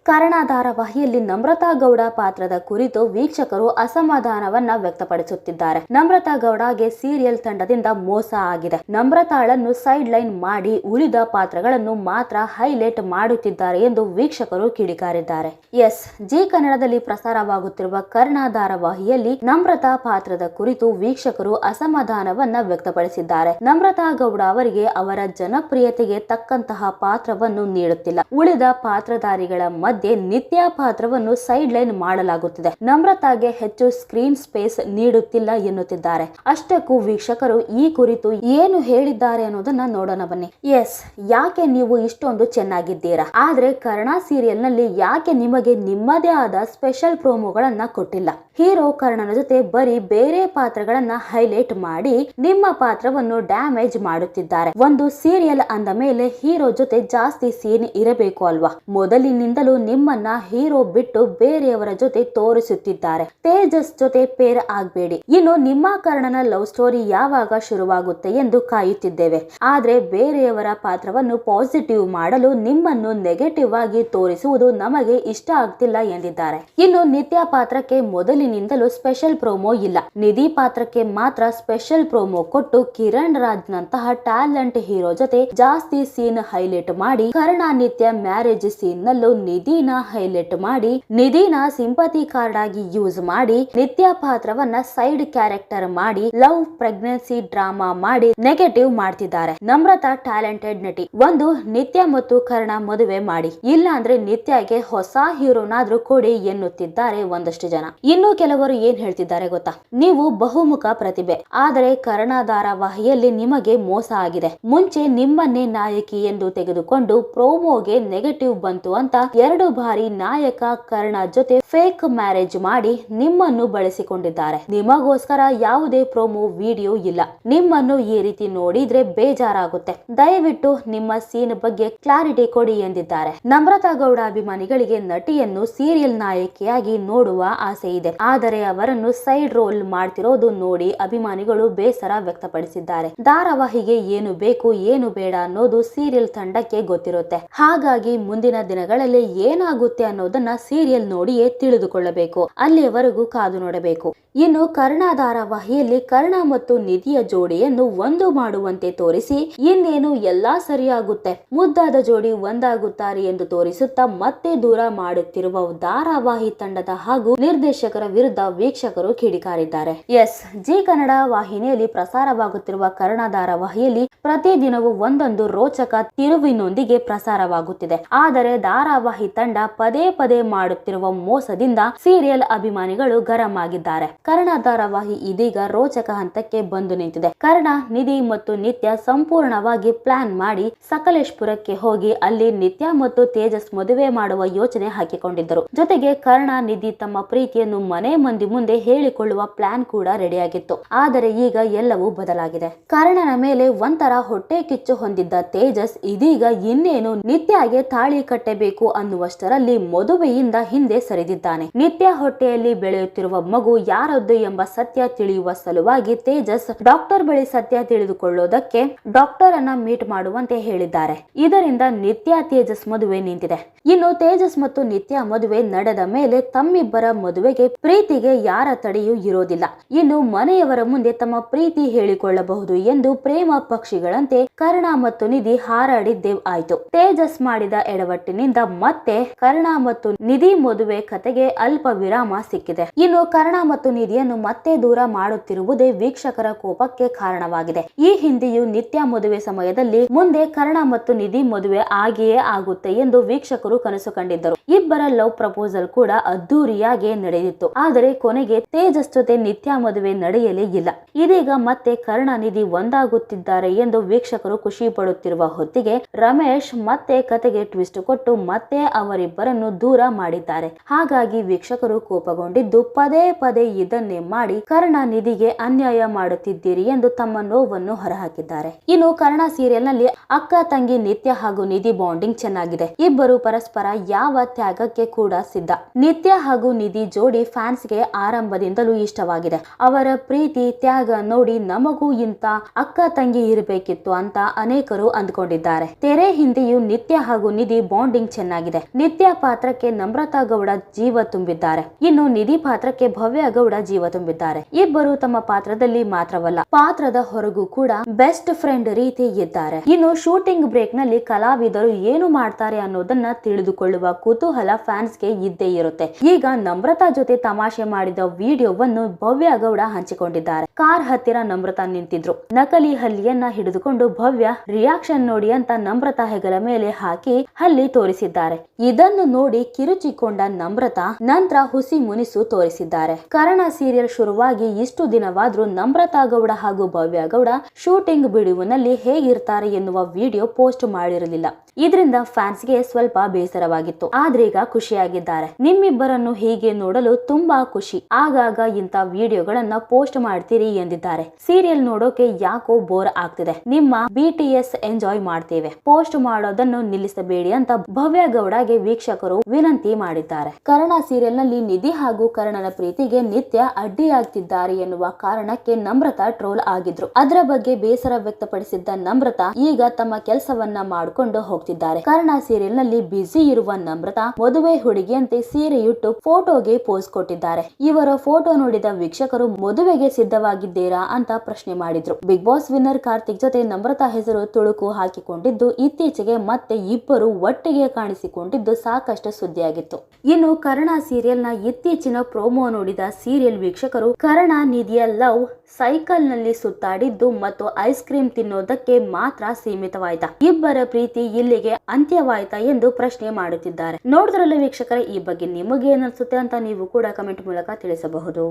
ಕರ್ಣ ಧಾರಾವಾಹಿಯಲ್ಲಿ ನಮ್ರತಾ ಗೌಡ ಪಾತ್ರದ ಕುರಿತು ವೀಕ್ಷಕರು ಅಸಮಾಧಾನವನ್ನ ವ್ಯಕ್ತಪಡಿಸುತ್ತಿದ್ದಾರೆ. ನಮ್ರತಾ ಗೌಡಗೆ ಸೀರಿಯಲ್ ತಂಡದಿಂದ ಮೋಸ ಆಗಿದೆ. ನಮ್ರತಾಳನ್ನು ಸೈಡ್ ಲೈನ್ ಮಾಡಿ ಉಳಿದ ಪಾತ್ರಗಳನ್ನು ಮಾತ್ರ ಹೈಲೈಟ್ ಮಾಡುತ್ತಿದ್ದಾರೆ ಎಂದು ವೀಕ್ಷಕರು ಕಿಡಿಕಾರಿದ್ದಾರೆ. ಎಸ್, ಜಿ ಕನ್ನಡದಲ್ಲಿ ಪ್ರಸಾರವಾಗುತ್ತಿರುವ ಕರ್ಣ ಧಾರಾವಾಹಿಯಲ್ಲಿ ನಮ್ರತಾ ಪಾತ್ರದ ಕುರಿತು ವೀಕ್ಷಕರು ಅಸಮಾಧಾನವನ್ನ ವ್ಯಕ್ತಪಡಿಸಿದ್ದಾರೆ. ನಮ್ರತಾ ಗೌಡ ಅವರಿಗೆ ಅವರ ಜನಪ್ರಿಯತೆಗೆ ತಕ್ಕಂತಹ ಪಾತ್ರವನ್ನು ನೀಡುತ್ತಿಲ್ಲ. ಉಳಿದ ಪಾತ್ರಧಾರಿಗಳ ಮಧ್ಯೆ ನಿತ್ಯ ಪಾತ್ರವನ್ನು ಸೈಡ್ ಲೈನ್ ಮಾಡಲಾಗುತ್ತಿದೆ. ನಮ್ರತಾಗೆ ಹೆಚ್ಚು ಸ್ಕ್ರೀನ್ ಸ್ಪೇಸ್ ನೀಡುತ್ತಿಲ್ಲ ಎನ್ನುತ್ತಿದ್ದಾರೆ. ಅಷ್ಟಕ್ಕೂ ವೀಕ್ಷಕರು ಈ ಕುರಿತು ಏನು ಹೇಳಿದ್ದಾರೆ ಅನ್ನೋದನ್ನ ನೋಡೋಣ ಬನ್ನಿ. ಎಸ್, ಯಾಕೆ ನೀವು ಇಷ್ಟೊಂದು ಚೆನ್ನಾಗಿದ್ದೀರಾ, ಆದ್ರೆ ಕರ್ಣ ಸೀರಿಯಲ್ ನಲ್ಲಿ ಯಾಕೆ ನಿಮಗೆ ನಿಮ್ಮದೇ ಆದ ಸ್ಪೆಷಲ್ ಪ್ರೋಮೋಗಳನ್ನ ಕೊಟ್ಟಿಲ್ಲ? ಹೀರೋ ಕರ್ಣನ ಜೊತೆ ಬರೀ ಬೇರೆ ಪಾತ್ರಗಳನ್ನ ಹೈಲೈಟ್ ಮಾಡಿ ನಿಮ್ಮ ಪಾತ್ರವನ್ನು ಡ್ಯಾಮೇಜ್ ಮಾಡುತ್ತಿದ್ದಾರೆ. ಒಂದು ಸೀರಿಯಲ್ ಅಂದ ಮೇಲೆ ಹೀರೋ ಜೊತೆ ಜಾಸ್ತಿ ಸೀನ್ ಇರಬೇಕು ಅಲ್ವಾ? ಮೊದಲಿನಿಂದಲೂ ನಿಮ್ಮನ್ನ ಹೀರೋ ಬಿಟ್ಟು ಬೇರೆಯವರ ಜೊತೆ ತೋರಿಸುತ್ತಿದ್ದಾರೆ. ತೇಜಸ್ ಜೊತೆ ಪೇರ್ ಆಗ್ಬೇಡಿ. ಇನ್ನು ನಿಮ್ಮ ಕರ್ಣನ ಲವ್ ಸ್ಟೋರಿ ಯಾವಾಗ ಶುರುವಾಗುತ್ತೆ ಎಂದು ಕಾಯುತ್ತಿದ್ದೇವೆ. ಆದ್ರೆ ಬೇರೆಯವರ ಪಾತ್ರವನ್ನು ಪಾಸಿಟಿವ್ ಮಾಡಲು ನಿಮ್ಮನ್ನು ನೆಗೆಟಿವ್ ಆಗಿ ತೋರಿಸುವುದು ನಮಗೆ ಇಷ್ಟ ಆಗ್ತಿಲ್ಲ ಎಂದಿದ್ದಾರೆ. ಇನ್ನು ನಿತ್ಯ ಪಾತ್ರಕ್ಕೆ ಮೊದಲಿನಿಂದಲೂ ಸ್ಪೆಷಲ್ ಪ್ರೋಮೋ ಇಲ್ಲ. ನಿಧಿ ಪಾತ್ರಕ್ಕೆ ಮಾತ್ರ ಸ್ಪೆಷಲ್ ಪ್ರೋಮೋ ಕೊಟ್ಟು ಕಿರಣ್ ರಾಜ್ ನಂತಹ ಟ್ಯಾಲೆಂಟ್ ಹೀರೋ ಜೊತೆ ಜಾಸ್ತಿ ಸೀನ್ ಹೈಲೈಟ್ ಮಾಡಿ, ಕರ್ಣ ನಿತ್ಯ ಮ್ಯಾರೇಜ್ ಸೀನ್ ನಲ್ಲೂ ನಿಧಿನ ಹೈಲೈಟ್ ಮಾಡಿ, ನಿಧಿನ ಸಿಂಪತಿ ಕಾರ್ಡ್ ಆಗಿ ಯೂಸ್ ಮಾಡಿ, ನಿತ್ಯ ಪಾತ್ರವನ್ನ ಸೈಡ್ ಕ್ಯಾರೆಕ್ಟರ್ ಮಾಡಿ, ಲವ್ ಪ್ರೆಗ್ನೆನ್ಸಿ ಡ್ರಾಮಾ ಮಾಡಿ ನೆಗೆಟಿವ್ ಮಾಡ್ತಿದ್ದಾರೆ. ನಮ್ರತಾ ಟ್ಯಾಲೆಂಟೆಡ್ ನಟಿ. ಒಂದು ನಿತ್ಯ ಮತ್ತು ಕರ್ಣ ಮದುವೆ ಮಾಡಿ, ಇಲ್ಲ ಅಂದ್ರೆ ನಿತ್ಯಗೆ ಹೊಸ ಹೀರೋನಾದ್ರೂ ಕೊಡಿ ಎನ್ನುತ್ತಿದ್ದಾರೆ ಒಂದಷ್ಟು ಜನ. ಇನ್ನು ಕೆಲವರು ಏನ್ ಹೇಳ್ತಿದ್ದಾರೆ ಗೊತ್ತಾ? ನೀವು ಬಹುಮುಖ ಪ್ರತಿಭೆ, ಆದರೆ ಕರ್ಣ ಧಾರಾವಾಹಿಯಲ್ಲಿ ನಿಮಗೆ ಮೋಸ ಆಗಿದೆ. ಮುಂಚೆ ನಿಮ್ಮನ್ನೇ ನಾಯಕಿ ಎಂದು ತೆಗೆದುಕೊಂಡು ಪ್ರೋಮೋಗೆ ನೆಗೆಟಿವ್ ಬಂತು ಅಂತ 2 ಬಾರಿ ನಾಯಕ ಕರ್ಣ ಜೊತೆ ಫೇಕ್ ಮ್ಯಾರೇಜ್ ಮಾಡಿ ನಿಮ್ಮನ್ನು ಬಳಸಿಕೊಂಡಿದ್ದಾರೆ. ನಿಮಗೋಸ್ಕರ ಯಾವುದೇ ಪ್ರೋಮೋ ವಿಡಿಯೋ ಇಲ್ಲ. ನಿಮ್ಮನ್ನು ಈ ರೀತಿ ನೋಡಿದ್ರೆ ಬೇಜಾರಾಗುತ್ತೆ. ದಯವಿಟ್ಟು ನಿಮ್ಮ ಸೀನ್ ಬಗ್ಗೆ ಕ್ಲಾರಿಟಿ ಕೊಡಿ ಎಂದಿದ್ದಾರೆ. ನಮ್ರತಾ ಗೌಡ ಅಭಿಮಾನಿಗಳಿಗೆ ನಟಿಯನ್ನು ಸೀರಿಯಲ್ ನಾಯಕಿಯಾಗಿ ನೋಡುವ ಆಸೆ ಇದೆ, ಆದರೆ ಅವರನ್ನು ಸೈಡ್ ರೋಲ್ ಮಾಡ್ತಿರೋದು ನೋಡಿ ಅಭಿಮಾನಿಗಳು ಬೇಸರ ವ್ಯಕ್ತಪಡಿಸಿದ್ದಾರೆ. ಧಾರಾವಾಹಿಗೆ ಏನು ಬೇಕು ಏನು ಬೇಡ ಅನ್ನೋದು ಸೀರಿಯಲ್ ತಂಡಕ್ಕೆ ಗೊತ್ತಿರುತ್ತೆ. ಹಾಗಾಗಿ ಮುಂದಿನ ದಿನಗಳಲ್ಲಿ ಏನಾಗುತ್ತೆ ಅನ್ನೋದನ್ನ ಸೀರಿಯಲ್ ನೋಡಿಯೇ ತಿಳಿದುಕೊಳ್ಳಬೇಕು. ಅಲ್ಲಿಯವರೆಗೂ ಕಾದು ನೋಡಬೇಕು. ಇನ್ನು ಕರ್ಣ ಧಾರಾವಾಹಿಯಲ್ಲಿ ಕರ್ಣ ಮತ್ತು ನಿಧಿಯ ಜೋಡಿಯನ್ನು ಒಂದು ಮಾಡುವಂತೆ ತೋರಿಸಿ ಇನ್ನೇನು ಎಲ್ಲಾ ಸರಿಯಾಗುತ್ತೆ, ಮುದ್ದಾದ ಜೋಡಿ ಒಂದಾಗುತ್ತಾರೆ ಎಂದು ತೋರಿಸುತ್ತಾ ಮತ್ತೆ ದೂರ ಮಾಡುತ್ತಿರುವ ಧಾರಾವಾಹಿ ತಂಡದ ಹಾಗೂ ನಿರ್ದೇಶಕರ ವಿರುದ್ಧ ವೀಕ್ಷಕರು ಕಿಡಿಕಾರಿದ್ದಾರೆ. ಎಸ್, ಜಿ ಕನ್ನಡ ವಾಹಿನಿಯಲ್ಲಿ ಪ್ರಸಾರವಾಗುತ್ತಿರುವ ಕರ್ಣ ಧಾರಾವಾಹಿಯಲ್ಲಿ ಪ್ರತಿದಿನವೂ ಒಂದೊಂದು ರೋಚಕ ತಿರುವಿನೊಂದಿಗೆ ಪ್ರಸಾರವಾಗುತ್ತಿದೆ. ಆದರೆ ಧಾರಾವಾಹಿ ತಂಡ ಪದೇ ಪದೇ ಮಾಡುತ್ತಿರುವ ಮೋಸದಿಂದ ಸೀರಿಯಲ್ ಅಭಿಮಾನಿಗಳು ಗರಂ ಆಗಿದ್ದಾರೆ. ಕರ್ಣ ಧಾರಾವಾಹಿ ಇದೀಗ ರೋಚಕ ಹಂತಕ್ಕೆ ಬಂದು ನಿಂತಿದೆ. ಕರ್ಣ, ನಿಧಿ ಮತ್ತು ನಿತ್ಯ ಸಂಪೂರ್ಣವಾಗಿ ಪ್ಲಾನ್ ಮಾಡಿ ಸಕಲೇಶ್ಪುರಕ್ಕೆ ಹೋಗಿ ಅಲ್ಲಿ ನಿತ್ಯ ಮತ್ತು ತೇಜಸ್ ಮದುವೆ ಮಾಡುವ ಯೋಚನೆ ಹಾಕಿಕೊಂಡಿದ್ದರು. ಜೊತೆಗೆ ಕರ್ಣ, ನಿಧಿ ತಮ್ಮ ಪ್ರೀತಿಯನ್ನು ಮನೆ ಮಂದಿ ಮುಂದೆ ಹೇಳಿಕೊಳ್ಳುವ ಪ್ಲಾನ್ ಕೂಡ ರೆಡಿಯಾಗಿತ್ತು. ಆದರೆ ಈಗ ಎಲ್ಲವೂ ಬದಲಾಗಿದೆ. ಕರ್ಣನ ಮೇಲೆ ಒಂಥರ ಹೊಟ್ಟೆ ಕಿಚ್ಚು ಹೊಂದಿದ್ದ ತೇಜಸ್ ಇದೀಗ ಇನ್ನೇನು ನಿತ್ಯಗೆ ತಾಳಿ ಕಟ್ಟಬೇಕು ಅನ್ನುವಷ್ಟರಲ್ಲಿ ಮದುವೆಯಿಂದ ಹಿಂದೆ ಸರಿದಿದ್ದಾನೆ. ನಿತ್ಯ ಹೊಟ್ಟೆಯಲ್ಲಿ ಬೆಳೆಯುತ್ತಿರುವ ಮಗು ಯಾರದ್ದು ಎಂಬ ಸತ್ಯ ತಿಳಿಯುವ ಸಲುವಾಗಿ ತೇಜಸ್ ಡಾಕ್ಟರ್ ಬಳಿ ಸತ್ಯ ತಿಳಿದುಕೊಳ್ಳೋದಕ್ಕೆ ಡಾಕ್ಟರ್ ಅನ್ನ ಮೀಟ್ ಮಾಡುವಂತೆ ಹೇಳಿದ್ದಾರೆ. ಇದರಿಂದ ನಿತ್ಯ ತೇಜಸ್ ಮದುವೆ ನಿಂತಿದೆ. ಇನ್ನು ತೇಜಸ್ ಮತ್ತು ನಿತ್ಯ ಮದುವೆ ನಡೆದ ಮೇಲೆ ತಮ್ಮಿಬ್ಬರ ಮದುವೆಗೆ ಪ್ರೀತಿಗೆ ಯಾರ ತಡೆಯೂ ಇರೋದಿಲ್ಲ. ಇನ್ನು ಮನೆಯವರ ಮುಂದೆ ತಮ್ಮ ಪ್ರೀತಿ ಹೇಳಿಕೊಳ್ಳಬಹುದು ಎಂದು ಪ್ರೇಮ ಪಕ್ಷಿಗಳಂತೆ ಕರ್ಣ ಮತ್ತು ನಿಧಿ ಹಾರಾಡಿದ್ದೇ ಆಯ್ತು. ತೇಜಸ್ ಮಾಡಿದ ಎಡವಟ್ಟಿನಿಂದ ಮತ್ತೆ ಕರ್ಣ ಮತ್ತು ನಿಧಿ ಮದುವೆ ಕತೆಗೆ ಅಲ್ಪ ವಿರಾಮ ಸಿಕ್ಕಿದೆ. ಇನ್ನು ಕರ್ಣ ಮತ್ತು ನಿಧಿಯನ್ನು ಮತ್ತೆ ದೂರ ಮಾಡುತ್ತಿರುವುದೇ ವೀಕ್ಷಕರ ಕೋಪಕ್ಕೆ ಕಾರಣವಾಗಿದೆ. ಈ ಹಿಂದೆಯೂ ನಿತ್ಯ ಮದುವೆ ಸಮಯದಲ್ಲಿ ಮುಂದೆ ಕರ್ಣ ಮತ್ತು ನಿಧಿ ಮದುವೆ ಆಗಿಯೇ ಆಗುತ್ತೆ ಎಂದು ವೀಕ್ಷಕರು ಕನಸು ಕಂಡಿದ್ದರು. ಇಬ್ಬರ ಲವ್ ಪ್ರಪೋಸಲ್ ಕೂಡ ಅದ್ದೂರಿಯಾಗಿ ನಡೆದಿತ್ತು. ಆದರೆ ಕೊನೆಗೆ ತೇಜಸ್ ಜೊತೆ ನಿತ್ಯ ಮದುವೆ ನಡೆಯಲೇ ಇಲ್ಲ. ಇದೀಗ ಮತ್ತೆ ಕರ್ಣ ನಿಧಿ ಒಂದಾಗುತ್ತಿದ್ದಾರೆ ಎಂದು ವೀಕ್ಷಕರು ಖುಷಿ ಪಡುತ್ತಿರುವ ಹೊತ್ತಿಗೆ ರಮೇಶ್ ಮತ್ತೆ ಕತೆಗೆ ಟ್ವಿಸ್ಟ್ ಕೊಟ್ಟು ಮತ್ತೆ ಅವರಿಬ್ಬರನ್ನು ದೂರ ಮಾಡಿದ್ದಾರೆ. ಹಾಗಾಗಿ ವೀಕ್ಷಕರು ಕೋಪಗೊಂಡಿದ್ದು ಪದೇ ಪದೇ ಇದನ್ನೇ ಮಾಡಿ ಕರ್ಣ ನಿಧಿಗೆ ಅನ್ಯಾಯ ಮಾಡುತ್ತಿದ್ದೀರಿ ಎಂದು ತಮ್ಮ ನೋವನ್ನು ಹೊರಹಾಕಿದ್ದಾರೆ. ಇನ್ನು ಕರ್ಣ ಸೀರಿಯಲ್ ನಲ್ಲಿ ಅಕ್ಕ ತಂಗಿ ನಿತ್ಯ ಹಾಗೂ ನಿಧಿ ಬಾಂಡಿಂಗ್ ಚೆನ್ನಾಗಿದೆ. ಇಬ್ಬರು ಪರಸ್ಪರ ಯಾವ ತ್ಯಾಗಕ್ಕೆ ಕೂಡ ಸಿದ್ಧ. ನಿತ್ಯ ಹಾಗೂ ನಿಧಿ ಜೋಡಿ ಫ್ಯಾನ್ಸ್ಗೆ ಆರಂಭದಿಂದಲೂ ಇಷ್ಟವಾಗಿದೆ. ಅವರ ಪ್ರೀತಿ ತ್ಯಾಗ ನೋಡಿ ನಮಗೂ ಇಂತ ಅಕ್ಕ ತಂಗಿ ಇರಬೇಕಿತ್ತು ಅಂತ ಅನೇಕರು ಅಂದ್ಕೊಂಡಿದ್ದಾರೆ. ತೆರೆ ಹಿಂದೆಯೂ ನಿತ್ಯ ಹಾಗೂ ನಿಧಿ ಬಾಂಡಿಂಗ್ ಚೆನ್ನಾಗಿದೆ. ನಿತ್ಯ ಪಾತ್ರಕ್ಕೆ ನಮ್ರತಾ ಗೌಡ ಜೀವ ತುಂಬಿದ್ದಾರೆ. ಇನ್ನು ನಿಧಿ ಪಾತ್ರಕ್ಕೆ ಭವ್ಯ ಗೌಡ ಜೀವ ತುಂಬಿದ್ದಾರೆ. ಇಬ್ಬರು ತಮ್ಮ ಪಾತ್ರದಲ್ಲಿ ಮಾತ್ರವಲ್ಲ, ಪಾತ್ರದ ಹೊರಗೂ ಕೂಡ ಬೆಸ್ಟ್ ಫ್ರೆಂಡ್ ರೀತಿ ಇದ್ದಾರೆ. ಇನ್ನು ಶೂಟಿಂಗ್ ಬ್ರೇಕ್ ನಲ್ಲಿ ಕಲಾವಿದರು ಏನು ಮಾಡ್ತಾರೆ ಅನ್ನೋದನ್ನ ತಿಳಿದುಕೊಳ್ಳುವ ಕುತೂಹಲ ಫ್ಯಾನ್ಸ್ಗೆ ಇದ್ದೇ ಇರುತ್ತೆ. ಈಗ ನಮ್ರತಾ ಜೊತೆ ತಮಾಷೆ ಮಾಡಿದ ವಿಡಿಯೋವನ್ನು ಭವ್ಯ ಗೌಡ ಹಂಚಿಕೊಂಡಿದ್ದಾರೆ. ಕಾರ್ ಹತ್ತಿರ ನಮ್ರತಾ ನಿಂತಿದ್ರು. ನಕಲಿ ಹಲ್ಲಿಯನ್ನ ಹಿಡಿದುಕೊಂಡು ಭವ್ಯ ರಿಯಾಕ್ಷನ್ ನೋಡಿ ಅಂತ ನಮ್ರತಾ ಹೆಗಲ ಮೇಲೆ ಹಾಕಿ ಹಲ್ಲಿ ತೋರಿಸಿದ್ದಾರೆ. ಇದನ್ನು ನೋಡಿ ಕಿರುಚಿಕೊಂಡ ನಮ್ರತಾ ನಂತರ ಹುಸಿ ಮುನಿಸು ತೋರಿಸಿದ್ದಾರೆ. ಕರ್ಣ ಸೀರಿಯಲ್ ಶುರುವಾಗಿ ಇಷ್ಟು ದಿನವಾದ್ರೂ ನಮ್ರತಾ ಗೌಡ ಹಾಗೂ ಭವ್ಯ ಗೌಡ ಶೂಟಿಂಗ್ ಬಿಡುವಿನಲ್ಲಿ ಹೇಗಿರ್ತಾರೆ ಎನ್ನುವ ವಿಡಿಯೋ ಪೋಸ್ಟ್ ಮಾಡಿರಲಿಲ್ಲ. ಇದರಿಂದ ಫ್ಯಾನ್ಸ್ಗೆ ಸ್ವಲ್ಪ ಬೇಸರವಾಗಿತ್ತು. ಆದ್ರೀಗ ಖುಷಿಯಾಗಿದ್ದಾರೆ. ನಿಮ್ಮಿಬ್ಬರನ್ನು ಹೀಗೆ ನೋಡಲು ತುಂಬಾ ಖುಷಿ. ಆಗಾಗ ಇಂತ ವಿಡಿಯೋಗಳನ್ನ ಪೋಸ್ಟ್ ಮಾಡ್ತೀರಿ ಎಂದಿದ್ದಾರೆ. ಸೀರಿಯಲ್ ನೋಡೋಕೆ ಯಾಕೋ ಬೋರ್ ಆಗ್ತಿದೆ. ನಿಮ್ಮ BTS ಎಂಜಾಯ್ ಮಾಡ್ತೇವೆ. ಪೋಸ್ಟ್ ಮಾಡೋದನ್ನು ನಿಲ್ಲಿಸಬೇಡಿ ಅಂತ ಭವ್ಯ ಗೌಡಗೆ ವೀಕ್ಷಕರು ವಿನಂತಿ ಮಾಡಿದ್ದಾರೆ. ಕರ್ಣ ಸೀರಿಯಲ್ ನಲ್ಲಿ ನಿಧಿ ಹಾಗೂ ಕರ್ಣನ ಪ್ರೀತಿಗೆ ನಿತ್ಯ ಅಡ್ಡಿಯಾಗ್ತಿದ್ದಾರೆ ಎನ್ನುವ ಕಾರಣಕ್ಕೆ ನಮ್ರತಾ ಟ್ರೋಲ್ ಆಗಿದ್ರು. ಅದರ ಬಗ್ಗೆ ಬೇಸರ ವ್ಯಕ್ತಪಡಿಸಿದ್ದ ನಮ್ರತಾ ಈಗ ತಮ್ಮ ಕೆಲಸವನ್ನ ಮಾಡಿಕೊಂಡು ಹೋಗ್ತಿದ್ದಾರೆ. ಕರ್ಣ ಸೀರಿಯಲ್ ನಲ್ಲಿ ಬ್ಯುಸಿ ಇರುವ ನಮ್ರತಾ ಮದುವೆ ಹುಡುಗಿಯಂತೆ ಸೀರೆಯುಟ್ಟು ಫೋಟೋಗೆ ಪೋಸ್ ಕೊಟ್ಟಿದ್ದಾರೆ. ಇವರ ಫೋಟೋ ನೋಡಿದ ವೀಕ್ಷಕರು ಮದುವೆಗೆ ಸಿದ್ಧವಾಗಿದ್ದೀರಾ ಅಂತ ಪ್ರಶ್ನೆ ಮಾಡಿದ್ರು. ಬಿಗ್ ಬಾಸ್ ವಿನ್ನರ್ ಕಾರ್ತಿಕ್ ಜೊತೆ ನಮ್ರತಾ ಹೆಸರು ತುಳುಕು ಹಾಕಿಕೊಂಡಿದ್ದು ಇತ್ತೀಚೆಗೆ ಮತ್ತೆ ಇಬ್ಬರು ಒಟ್ಟಿಗೆ ಕಾಣಿಸಿಕೊಂಡಿದ್ದು ಸಾಕಷ್ಟು ಸುದ್ದಿಯಾಗಿತ್ತು. ಇನ್ನು ಕರ್ಣ ಸೀರಿಯಲ್ ನ ಇತ್ತೀಚಿನ ಪ್ರೋಮೋ ನೋಡಿದ ಸೀರಿಯಲ್ ವೀಕ್ಷಕರು ಕರ್ಣ ನಿಧಿಯ ಲವ್ ಸೈಕಲ್ ನಲ್ಲಿ ಸುತ್ತಾಡಿದ್ದು ಮತ್ತು ಐಸ್ ಕ್ರೀಮ್ ತಿನ್ನೋದಕ್ಕೆ ಮಾತ್ರ ಸೀಮಿತವಾಯ್ತಾ, ಇಬ್ಬರ ಪ್ರೀತಿ ಇಲ್ಲಿಗೆ ಅಂತ್ಯವಾಯ್ತಾ ಎಂದು ಪ್ರಶ್ನೆ ಮಾಡುತ್ತಿದ್ದಾರೆ. ನೋಡಿದ್ರಲ್ಲ ವೀಕ್ಷಕರೇ, ಈ ಬಗ್ಗೆ ನಿಮಗೆ ಏನನ್ಸುತ್ತೆ ಅಂತ ನೀವು ಕೂಡ ಕಮೆಂಟ್ ಮೂಲಕ ತಿಳಿಸಬಹುದು.